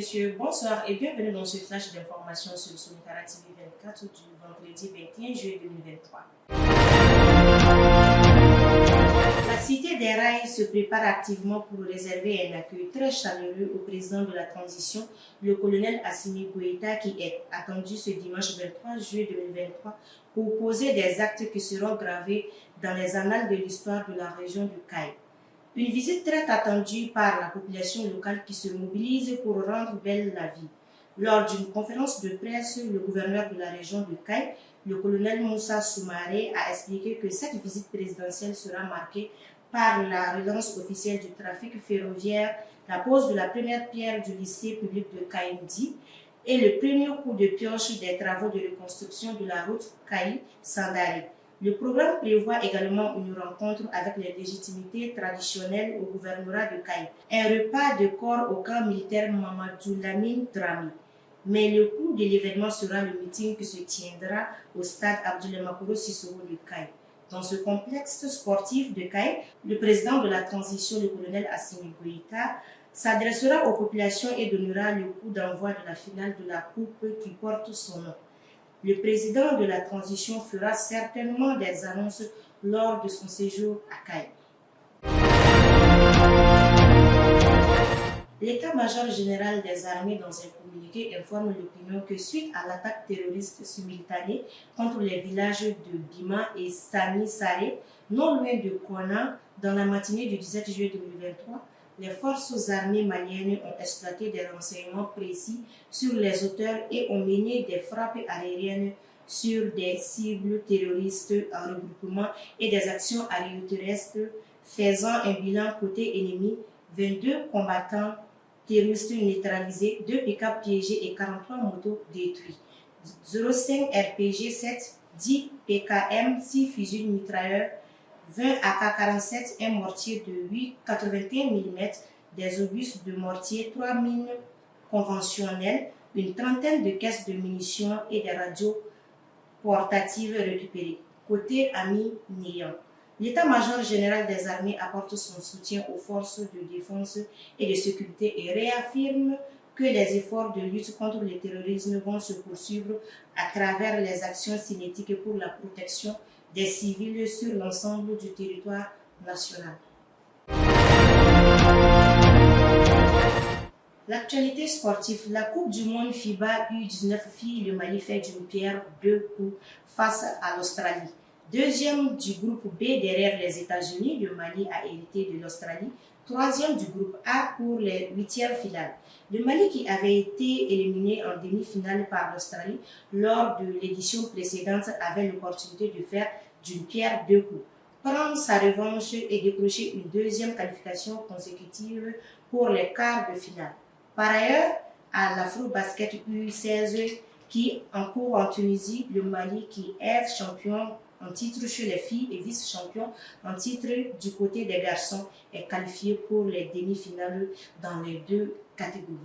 messieurs, bonsoir et bienvenue dans ce flash d'informations sur Sonikara TV 24 du vendredi 21 juillet 2023. La Cité des Rails se prépare activement pour réserver un accueil très chaleureux au président de la transition, le colonel Assimi Goïta, qui est attendu ce dimanche 23 juillet 2023 pour poser des actes qui seront gravés dans les annales de l'histoire de la région du Caille. Une visite très attendue par la population locale qui se mobilise pour rendre belle la vie. Lors d'une conférence de presse, le gouverneur de la région de Caille, le colonel Moussa Soumaré, a expliqué que cette visite présidentielle sera marquée par la relance officielle du trafic ferroviaire, la pose de la première pierre du lycée public de Caïmdi et le premier coup de pioche des travaux de reconstruction de la route Caille-Sandaré. Le programme prévoit également une rencontre avec les légitimités traditionnelles au gouvernorat de Caille, un repas de corps au camp militaire Mamadou Lamine Dramé. Mais le coût de l'événement sera le meeting qui se tiendra au stade Abdoulaye Makoro Sissoko de Caille. Dans ce complexe sportif de Caille, le président de la transition, le colonel Assimi Goïta, s'adressera aux populations et donnera le coup d'envoi de la finale de la coupe qui porte son nom. Le président de la transition fera certainement des annonces lors de son séjour à Caille. L'état-major général des armées, dans un communiqué, informe l'opinion que suite à l'attaque terroriste simultanée contre les villages de Bima et Sani Saré, non loin de Kouana, dans la matinée du 17 juillet 2023, les forces armées maliennes ont exploité des renseignements précis sur les auteurs et ont mené des frappes aériennes sur des cibles terroristes en regroupement et des actions aéroterrestres, faisant un bilan côté ennemi, 22 combattants terroristes neutralisés, 2 pick-up piégés et 43 motos détruits, 05 RPG 7, 10 PKM, 6 fusils mitrailleurs, 20 AK-47, un mortier de 8,81 mm, des obus de mortier, 3 mines conventionnelles, une trentaine de caisses de munitions et des radios portatives récupérées. Côté ami néant. L'état-major général des armées apporte son soutien aux forces de défense et de sécurité et réaffirme que les efforts de lutte contre le terrorisme vont se poursuivre à travers les actions cinétiques pour la protection des civils sur l'ensemble du territoire national. L'actualité sportive, la Coupe du Monde FIBA U19 filles, le Mali fait d'une pierre deux coups face à l'Australie. Deuxième du groupe B derrière les États-Unis, le Mali a hérité de l'Australie. Troisième du groupe A pour les huitièmes finales. Le Mali, qui avait été éliminé en demi-finale par l'Australie lors de l'édition précédente, avait l'opportunité de faire d'une pierre deux coups, prendre sa revanche et décrocher une deuxième qualification consécutive pour les quarts de finale. Par ailleurs, à l'Afro-Basket U16 qui en cours en Tunisie, le Mali, qui est champion en titre chez les filles et vice-champion en titre du côté des garçons, est qualifié pour les demi-finales dans les deux catégories.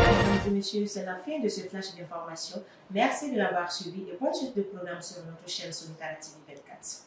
Mesdames et messieurs, c'est la fin de ce flash d'information. Merci de l'avoir suivi et bonne suite de programme sur notre chaîne Sonikara TV 24.